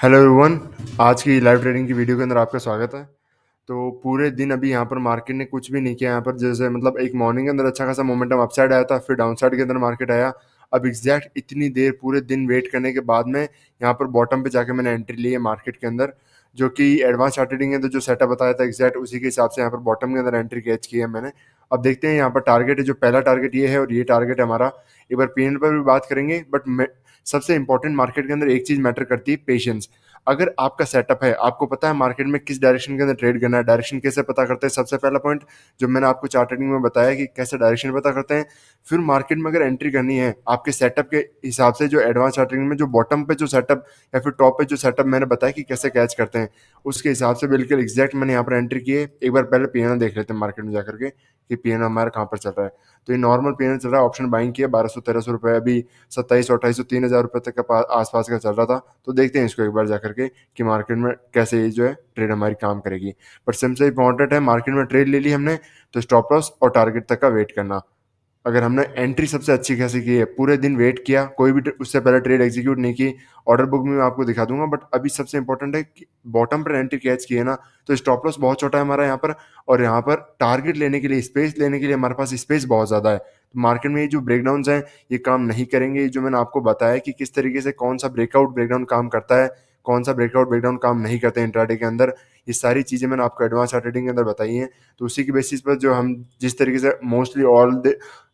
Hello everyone. आज की live trading की वीडियो के अंदर आपका स्वागत है। तो पूरे दिन अभी यहाँ पर मार्केट ने कुछ भी नहीं किया। यहाँ पर जैसे मतलब एक मॉर्निंग के अंदर अच्छा खासा मोमेंटम अपसाइड आया था, फिर डाउन साइड के अंदर मार्केट आया। अब एग्जैक्ट इतनी देर पूरे दिन वेट करने के बाद में यहाँ पर बॉटम पे जाके मैंने एंट्री ली है मार्केट के अंदर, जो कि एडवांस चार्ट ट्रेडिंग के अंदर जो सेटअप बताया था एग्जैक्ट उसी के हिसाब से यहाँ पर बॉटम के अंदर एंट्री कैच की है मैंने। अब देखते हैं यहाँ पर टारगेट है, जो पहला टारगेट ये है और ये टारगेट है हमारा। एक बार पीएनएल पर भी बात करेंगे, बट सबसे इंपॉर्टेंट मार्केट के अंदर एक चीज मैटर करती है, पेशेंस। अगर आपका सेटअप है, आपको पता है मार्केट में किस डायरेक्शन के अंदर ट्रेड करना है, डायरेक्शन कैसे पता करते हैं, सबसे पहला पॉइंट जो मैंने आपको चार्ट ट्रेडिंग में बताया कि कैसे डायरेक्शन पता करते हैं। फिर मार्केट में अगर एंट्री करनी है आपके सेटअप के हिसाब से, जो एडवांस चार्ट ट्रेडिंग में जो बॉटम पे जो सेटअप या फिर टॉप पे जो सेटअप मैंने बताया कि कैसे कैच करते हैं, उसके हिसाब से बिल्कुल एग्जैक्ट मैंने यहाँ पर एंट्री की है। एक बार पहले पीएनएल देख लेते हैं मार्केट में जाकर के कि पीएनएल हमारा कहाँ पर चल रहा है। तो ये नॉर्मल पीएनएल चल रहा है, ऑप्शन बाइंग किया 1200-1300 रुपए, अभी 2700-2800-3000 रुपए तक का आसपास का चल रहा था। तो देखते हैं इसको एक बार जाकर के कि मार्केट में कैसे ये जो है ट्रेड हमारी काम करेगी। बट सबसे इंपॉर्टेंट है, मार्केट में ट्रेड ले ली हमने तो स्टॉप लॉस और टारगेट तक का वेट करना। अगर हमने एंट्री सबसे अच्छी खासी की है, पूरे दिन वेट किया, कोई भी उससे पहले ट्रेड एग्जीक्यूट नहीं की, ऑर्डर बुक में मैं आपको दिखा दूंगा। बट अभी सबसे इंपॉर्टेंट है कि बॉटम पर एंट्री कैच की है ना, तो स्टॉप लॉस बहुत छोटा है हमारा यहाँ पर, और यहाँ पर टारगेट लेने के लिए, स्पेस लेने के लिए हमारे पास स्पेस बहुत ज़्यादा है। तो मार्केट में ये जो ब्रेकडाउन हैं ये काम नहीं करेंगे। ये जो मैंने आपको बताया कि किस तरीके से कौन सा ब्रेकआउट ब्रेकडाउन काम करता है, कौन सा ब्रेकआउट ब्रेकडाउन काम नहीं करते इंट्राडे के अंदर, ये सारी चीज़ें मैंने आपको एडवांस चार्ट ट्रेडिंग के अंदर बताई हैं। तो उसी की बेसिस पर जो हम जिस तरीके से मोस्टली ऑल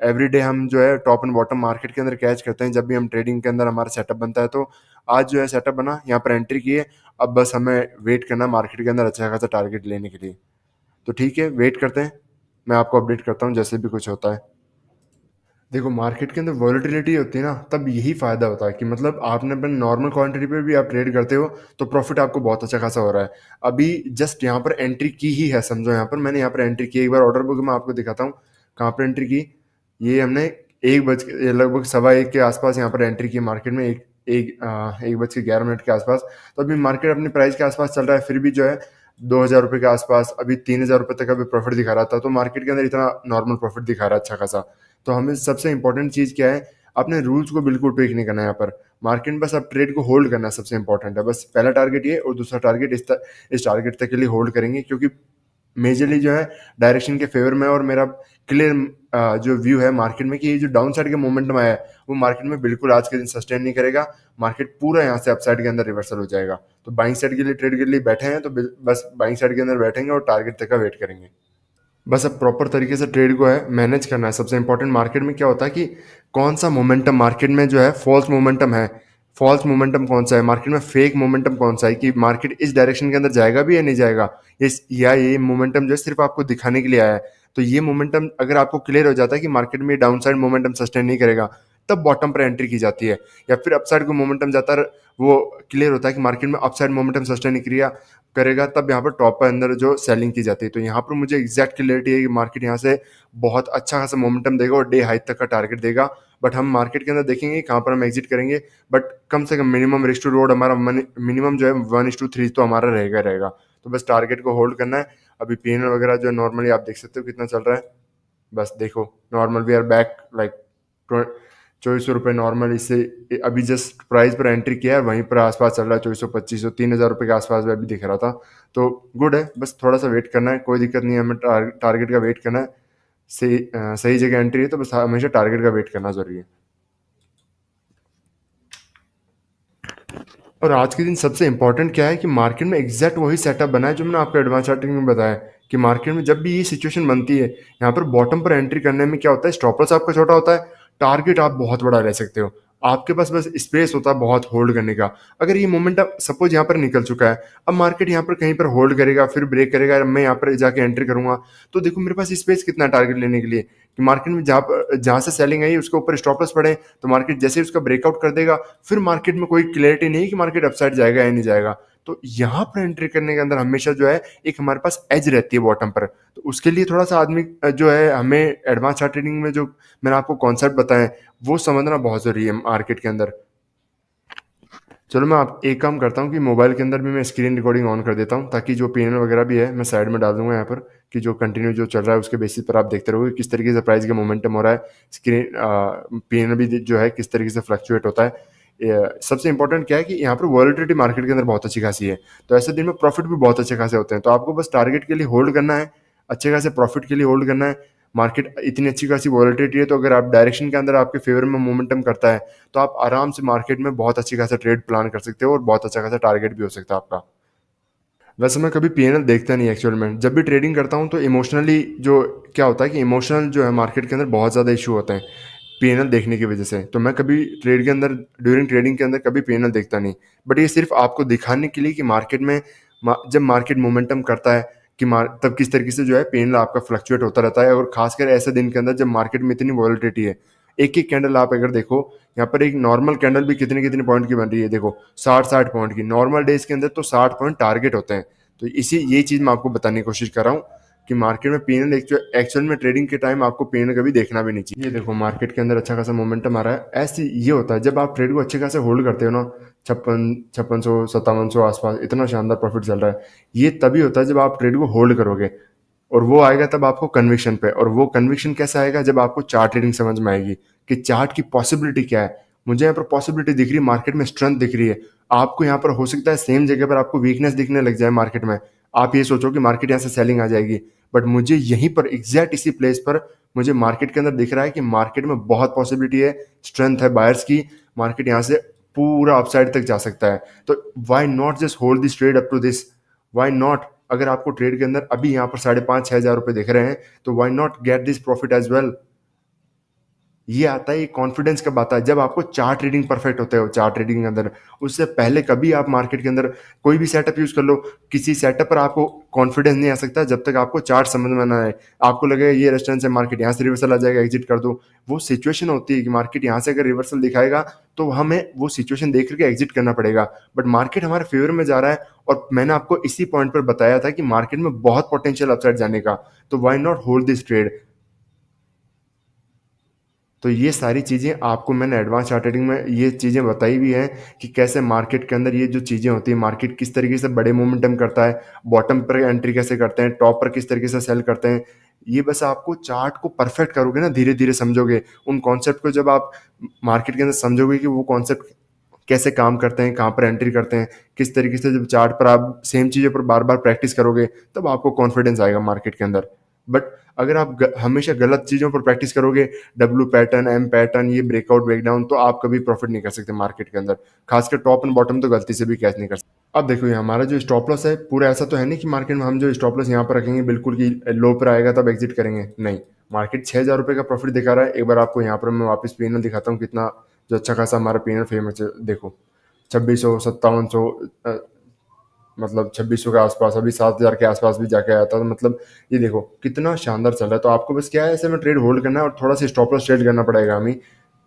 एवरीडे हम जो है टॉप एंड बॉटम मार्केट के अंदर कैच करते हैं जब भी हम ट्रेडिंग के अंदर हमारा सेटअप बनता है। तो आज जो है सेटअप बना, यहाँ पर एंट्री की है। अब बस हमें वेट करना मार्केट के अंदर अच्छा खासा टारगेट लेने के लिए। तो ठीक है, वेट करते हैं, मैं आपको अपडेट करता हूँ जैसे भी कुछ होता है। देखो, मार्केट के अंदर वॉलेटिलिटी होती है ना, तब यही फायदा होता है कि मतलब आपने अपने नॉर्मल क्वांटिटी पे भी आप ट्रेड करते हो तो प्रॉफिट आपको बहुत अच्छा खासा हो रहा है। अभी जस्ट यहाँ पर एंट्री की ही है, समझो यहाँ पर मैंने यहाँ पर एंट्री की। एक बार ऑर्डर बुक में आपको दिखाता हूँ कहाँ पर एंट्री की। ये हमने लगभग 1:15 के आसपास यहाँ पर एंट्री की मार्केट में, 1:11 के आसपास। तो अभी मार्केट अपनी प्राइस के आसपास चल रहा है, फिर भी जो है 2,000 रुपये के आसपास, अभी 3,000 रुपये तक अभी प्रॉफिट दिखा रहा था। तो मार्केट के अंदर इतना नॉर्मल प्रॉफिट दिखा रहा है अच्छा खासा। तो हमें सबसे इंपॉर्टेंट चीज़ क्या है, अपने रूल्स को बिल्कुल ट्विक नहीं करना है यहाँ पर। मार्केट में बस अब ट्रेड को होल्ड करना सबसे इंपॉर्टेंट है। बस पहला टारगेट ये और दूसरा टारगेट इस टारगेट तक के लिए होल्ड करेंगे, क्योंकि मेजरली जो है डायरेक्शन के फेवर में, और मेरा क्लियर जो व्यू है मार्केट में कि ये जो डाउन साइड का मोमेंटम आया है वो मार्केट में बिल्कुल आज के दिन सस्टेन नहीं करेगा। मार्केट पूरा यहाँ से अपसाइड के अंदर रिवर्सल हो जाएगा। तो बाइंग साइड के लिए ट्रेड के लिए बैठे हैं तो बस बाइंग साइड के अंदर बैठेंगे और टारगेट तक का वेट करेंगे। बस अब प्रॉपर तरीके से ट्रेड को है मैनेज करना है। सबसे इंपॉर्टेंट मार्केट में क्या होता है कि कौन सा मोमेंटम मार्केट में जो है फॉल्स मोमेंटम है, फॉल्स मोमेंटम कौन सा है मार्केट में, फेक मोमेंटम कौन सा है कि मार्केट इस डायरेक्शन के अंदर जाएगा भी या नहीं जाएगा, या ये मोमेंटम जो है सिर्फ आपको दिखाने के लिए आया है। तो ये मोमेंटम अगर आपको क्लियर हो जाता है कि मार्केट में डाउन साइड मोमेंटम सस्टेन नहीं करेगा, तब बॉटम पर एंट्री की जाती है। या फिर अपसाइड को मोमेंटम जाता है, वो क्लियर होता है कि मार्केट में अपसाइड मोमेंटम सस्टेन नहीं करेगा, तब यहाँ पर टॉप पर अंदर जो सेलिंग की जाती है। तो यहाँ पर मुझे एग्जैक्ट क्लियरिटी है कि मार्केट यहाँ से बहुत अच्छा खासा मोमेंटम देगा और डे हाई तक का टारगेट देगा। बट हम मार्केट के अंदर देखेंगे कहाँ पर हम एग्जिट करेंगे। बट कम से कम मिनिमम रिस्क टू रोड हमारा मिनिमम जो है 1:3 तो हमारा रहेगा। तो बस टारगेट को होल्ड करना है। अभी पीएनएल वगैरह जो नॉर्मली आप देख सकते हो कितना चल रहा है, बस देखो। Normal we are back like 2,400 रुपये नॉर्मल, इससे अभी जस्ट प्राइस पर एंट्री किया है, वहीं पर आसपास चल रहा है 2,400-2,500, 3,000 रुपये के आसपास भी अभी दिख रहा था। तो गुड है, बस थोड़ा सा वेट करना है, कोई दिक्कत नहीं है। हमें टारगेट का वेट करना है। सही जगह एंट्री है तो बस हमेशा टारगेट का वेट करना जरूरी है। और आज के दिन सबसे इंपॉर्टेंट क्या है कि मार्केट में एग्जैक्ट वही सेटअप बना है जो मैंने आपको एडवांस चार्टिंग में बताया कि मार्केट में जब भी ये सिचुएशन बनती है, यहाँ पर बॉटम पर एंट्री करने में क्या होता है, स्टॉप लॉस आपका छोटा होता है, टारगेट आप बहुत बड़ा ले सकते हो। आपके पास बस स्पेस होता है बहुत होल्ड करने का। अगर ये मोमेंट सपोज यहाँ पर निकल चुका है, अब मार्केट यहाँ पर कहीं पर होल्ड करेगा, फिर ब्रेक करेगा, मैं यहाँ पर जाके एंट्री करूंगा, तो देखो मेरे पास स्पेस कितना टारगेट लेने के लिए कि मार्केट में जहाँ से सेलिंग आई उसके ऊपर स्टॉप लॉस पड़े, तो मार्केट जैसे ही उसका ब्रेकआउट कर देगा, फिर मार्केट में कोई क्लैरिटी नहीं कि मार्केट अपसाइड जाएगा या नहीं जाएगा। तो यहाँ पर एंट्री करने के अंदर हमेशा जो है एक हमारे पास एज रहती है बॉटम पर। तो उसके लिए थोड़ा सा आदमी जो है, हमें एडवांस चार्ट ट्रेडिंग में जो मैंने आपको कॉन्सेप्ट बताए वो समझना बहुत जरूरी है मार्केट के अंदर। चलो, मैं आप एक काम करता हूँ कि मोबाइल के अंदर भी मैं स्क्रीन रिकॉर्डिंग ऑन कर देता हूँ, ताकि जो पीएनएल वगैरह भी है मैं साइड में डाल दूंगा यहाँ पर, कि जो कंटिन्यू जो चल रहा है उसके बेसिस पर आप देखते रहोगे किस तरीके से प्राइस का मोमेंटम हो रहा है। स्क्रीन पीएनएल भी जो है किस तरीके से फ्लक्चुएट होता है, सबसे इंपॉर्टेंट क्या है कि यहाँ पर वॉलेटिलिटी मार्केट के अंदर बहुत अच्छी खासी है, तो ऐसे दिन में प्रॉफिट भी बहुत अच्छे खासे होते हैं। तो आपको बस टारगेट के लिए होल्ड करना है, अच्छे खासे प्रॉफिट के लिए होल्ड करना है। मार्केट इतनी अच्छी खासी वॉलेटिलिटी है, तो अगर आप डायरेक्शन के अंदर आपके फेवर में मोमेंटम करता है, तो आप आराम से मार्केट में बहुत अच्छी खासा ट्रेड प्लान कर सकते हो और बहुत अच्छा खासा टारगेट भी हो सकता है आपका। वैसे मैं कभी पीएनएल देखता नहीं एक्चुअल में, जब भी ट्रेडिंग करता हूँ तो इमोशनली जो क्या होता है कि इमोशनल जो है मार्केट के अंदर बहुत ज़्यादा इशू होते हैं पीएनएल देखने की वजह से, तो मैं कभी ट्रेड के अंदर ड्यूरिंग ट्रेडिंग के अंदर कभी पीएनएल देखता नहीं। बट ये सिर्फ आपको दिखाने के लिए कि मार्केट में जब मार्केट मोमेंटम करता है कि तब किस तरीके से जो है पीएनएल आपका फ्लक्चुएट होता रहता है, और खासकर ऐसे दिन के अंदर जब मार्केट में इतनी वॉलिटिलिटी है। एक एक कैंडल आप अगर देखो, यहाँ पर एक नॉर्मल कैंडल भी कितने कितने पॉइंट की बन रही है, देखो 60-60 पॉइंट की नॉर्मल डेज के अंदर, तो 60 पॉइंट टारगेट होते हैं। तो इसी ये चीज़ मैं आपको बताने की कोशिश कर रहा हूँ कि मार्केट में पीएनएल एक्चुअल में ट्रेडिंग के टाइम आपको पीएनएल कभी देखना भी नहीं चाहिए। ये देखो मार्केट के अंदर अच्छा खासा मोमेंटम आ रहा है, ऐसे ये होता है जब आप ट्रेड को अच्छे खासे होल्ड करते हो ना। 5600 5700 आसपास इतना शानदार प्रॉफिट चल रहा है, ये तभी होता है जब आप ट्रेड को होल्ड करोगे, और वो आएगा तब आपको कन्विक्शन पे। और वो कन्विक्शन कैसा आएगा, जब आपको चार्ट रीडिंग समझ में आएगी कि चार्ट की पॉसिबिलिटी क्या है। मुझे यहाँ पर पॉसिबिलिटी दिख रही है, मार्केट में स्ट्रेंथ दिख रही है। आपको यहाँ पर हो सकता है सेम जगह पर आपको वीकनेस दिखने लग जाए मार्केट में, आप ये सोचो कि मार्केट यहाँ से सेलिंग आ जाएगी, बट मुझे यहीं पर एग्जैक्ट इसी प्लेस पर मुझे मार्केट के अंदर दिख रहा है कि मार्केट में बहुत पॉसिबिलिटी है, स्ट्रेंथ है बायर्स की, मार्केट यहाँ से पूरा अपसाइड तक जा सकता है। तो why not just hold this trade up to this, why not, अगर आपको ट्रेड के अंदर अभी यहाँ पर 5,500-6,000 रुपए दिख रहे हैं, तो why not get this profit as well. ये आता है, ये कॉन्फिडेंस कब आता है, जब आपको चार्ट रीडिंग परफेक्ट होते हो चार्ट रीडिंग के अंदर। उससे पहले कभी आप मार्केट के अंदर कोई भी सेटअप यूज कर लो, किसी सेटअप पर आपको कॉन्फिडेंस नहीं आ सकता जब तक आपको चार्ट समझ में ना आए। आपको लगेगा ये रेस्टोरेंट से मार्केट यहाँ से रिवर्सल आ जाएगा, एग्जिट कर दो। वो सिचुएशन होती है कि मार्केट यहाँ से अगर रिवर्सल दिखाएगा, तो हमें वो सिचुएशन देख करके एग्जिट करना पड़ेगा। बट मार्केट हमारे फेवर में जा रहा है, और मैंने आपको इसी पॉइंट पर बताया था कि मार्केट में बहुत पोटेंशियल अपसाइड जाने का, तो why not hold this trade. तो ये सारी चीज़ें आपको मैंने एडवांस चार्ट ट्रेडिंग में ये चीज़ें बताई भी हैं कि कैसे मार्केट के अंदर ये जो चीज़ें होती हैं, मार्केट किस तरीके से बड़े मोमेंटम करता है, बॉटम पर एंट्री कैसे करते हैं, टॉप पर किस तरीके से सेल करते हैं। ये बस आपको चार्ट को परफेक्ट करोगे ना, धीरे धीरे समझोगे उन कॉन्सेप्ट को, जब आप मार्केट के अंदर समझोगे कि वो कॉन्सेप्ट कैसे काम करते हैं, कहाँ पर एंट्री करते हैं, किस तरीके से, जब चार्ट पर आप सेम चीज़ों पर बार बार प्रैक्टिस करोगे, तब आपको कॉन्फिडेंस आएगा मार्केट के अंदर। बट अगर आप हमेशा गलत चीज़ों पर प्रैक्टिस करोगे, डब्ल्यू पैटर्न, एम पैटर्न, ये ब्रेकआउट ब्रेकडाउन, तो आप कभी प्रॉफिट नहीं कर सकते मार्केट के अंदर। खासकर टॉप एंड बॉटम तो गलती से भी कैच नहीं कर सकते। अब देखो ये हमारा जो स्टॉप लॉस है, पूरा ऐसा तो है नहीं कि मार्केट में हम जो स्टॉप लॉस यहाँ पर रखेंगे बिल्कुल कि लो पर आएगा तब एग्जिट करेंगे, नहीं। मार्केट 6,000 रुपये का प्रॉफिट दिखा रहा है। एक बार आपको यहाँ पर मैं वापस पीएनएल दिखाता हूँ, कितना जो अच्छा खासा हमारा पीएनएल फेमस है, देखो 2600 5700, मतलब 2600 के आसपास, अभी 7,000 के आसपास भी जाके आया था। तो मतलब ये देखो कितना शानदार चल रहा है। तो आपको बस क्या है, ऐसे में ट्रेड होल्ड करना है, और थोड़ा सा स्टॉप लॉस ट्रेड करना पड़ेगा हमें।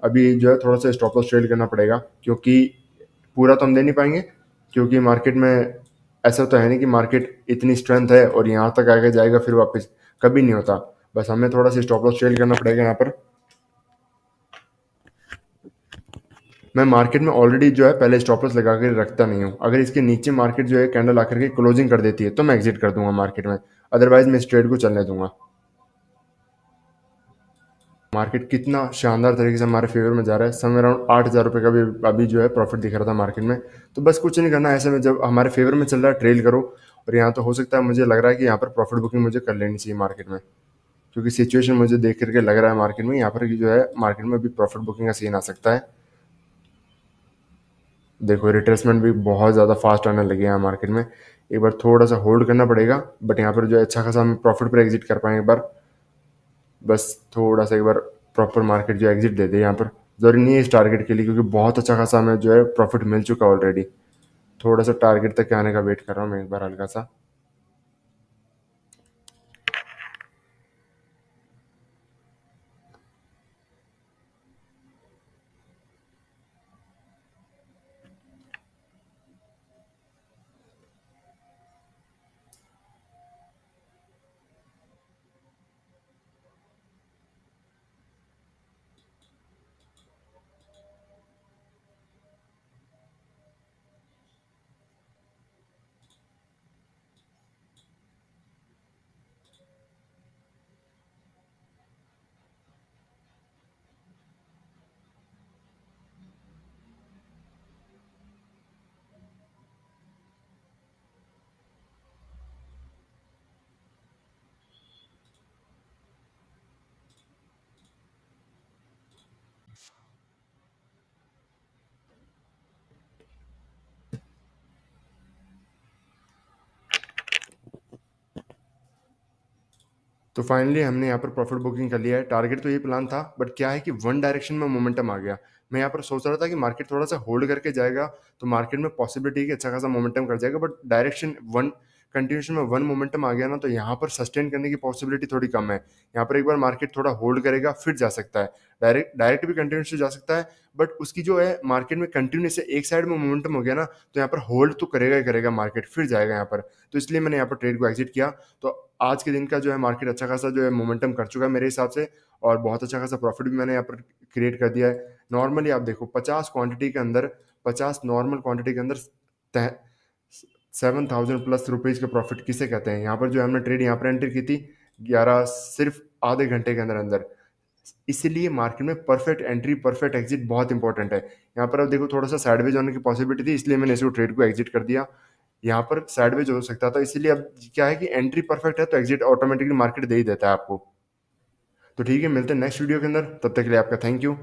अभी जो है थोड़ा सा स्टॉप लॉस ट्रेड करना पड़ेगा, क्योंकि पूरा तो हम दे नहीं पाएंगे, क्योंकि मार्केट में ऐसा तो है नहीं कि मार्केट इतनी स्ट्रेंथ है और यहाँ तक आगे जाएगा फिर वापस, कभी नहीं होता। बस हमें थोड़ा सा स्टॉप लॉस ट्रेड करना पड़ेगा यहाँ पर। मैं मार्केट में ऑलरेडी जो है पहले स्टॉप लॉस लगा कर रखता नहीं हूँ। अगर इसके नीचे मार्केट जो है कैंडल आकर के क्लोजिंग कर देती है, तो मैं एग्जिट कर दूंगा मार्केट में, अदरवाइज मैं इस ट्रेड को चलने दूंगा। मार्केट कितना शानदार तरीके से हमारे फेवर में जा रहा है, समय अराउंड 8,000 रुपये का भी अभी जो है प्रॉफिट दिख रहा था मार्केट में। तो बस कुछ नहीं करना, ऐसे में जब हमारे फेवर में चल रहा है ट्रेल करो। और यहाँ तो हो सकता है, मुझे लग रहा है कि यहाँ पर प्रॉफिट बुकिंग मुझे कर लेनी चाहिए मार्केट में, क्योंकि सिचुएशन मुझे देख करके लग रहा है मार्केट में यहाँ पर कि जो है मार्केट में भी प्रॉफिट बुकिंग का सीन आ सकता है। देखो रिट्रेसमेंट भी बहुत ज़्यादा फास्ट आने लगे हैं मार्केट में। एक बार थोड़ा सा होल्ड करना पड़ेगा, बट यहाँ पर जो है अच्छा खासा हम प्रॉफिट पर एग्जिट कर पाएंगे एक बार। बस थोड़ा सा एक बार प्रॉपर मार्केट जो एग्जिट दे दे यहाँ पर, जरूरी नहीं है इस टारगेट के लिए, क्योंकि बहुत अच्छा खासा हमें जो है प्रॉफिट मिल चुका है ऑलरेडी। थोड़ा सा टारगेट तक आने का वेट कर रहा हूँ मैं एक बार हल्का सा। तो फाइनली हमने यहाँ पर प्रॉफिट बुकिंग कर लिया है। टारगेट तो ये प्लान था, बट क्या है कि वन डायरेक्शन में मोमेंटम आ गया। मैं यहाँ पर सोच रहा था कि मार्केट थोड़ा सा होल्ड करके जाएगा, तो मार्केट में पॉसिबिलिटी है कि अच्छा खासा मोमेंटम कर जाएगा, बट डायरेक्शन वन कंटिन्यूशन में वन मोमेंटम आ गया ना, तो यहाँ पर सस्टेन करने की पॉसिबिलिटी थोड़ी कम है। यहाँ पर एक बार मार्केट थोड़ा होल्ड करेगा फिर जा सकता है, डायरेक्ट डायरेक्ट भी कंटिन्यूस जा सकता है, बट उसकी जो है मार्केट में कंटिन्यूस एक साइड में मोमेंटम हो गया ना, तो यहाँ पर होल्ड तो करेगा ही करेगा मार्केट, फिर जाएगा यहाँ पर। तो इसलिए मैंने यहाँ पर ट्रेड को एग्जिट किया। तो आज के दिन का जो है मार्केट अच्छा खासा जो है मोमेंटम कर चुका है मेरे हिसाब से, और बहुत अच्छा खासा प्रॉफिट भी मैंने यहाँ पर क्रिएट कर दिया है। नॉर्मली आप देखो 50 क्वांटिटी के अंदर, 50 नॉर्मल क्वांटिटी के अंदर 7,000 प्लस रुपीज के प्रॉफिट किसे कहते हैं। यहाँ पर जो हमने ट्रेड यहाँ पर एंट्री की थी 11 सिर्फ आधे घंटे के अंदर अंदर। इसीलिए मार्केट में परफेक्ट एंट्री परफेक्ट एग्जिट बहुत इंपॉर्टेंट है। यहाँ पर अब देखो थोड़ा सा साइडवेज होने की पॉसिबिलिटी थी, इसलिए मैंने इसको ट्रेड को एग्जिट कर दिया। यहाँ पर साइडवेज हो सकता था, इसीलिए अब क्या है कि एंट्री परफेक्ट है तो एग्जिट ऑटोमेटिकली मार्केट दे ही देता है आपको। तो ठीक है, मिलते हैं नेक्स्ट वीडियो के अंदर, तब तक के लिए आपका थैंक यू।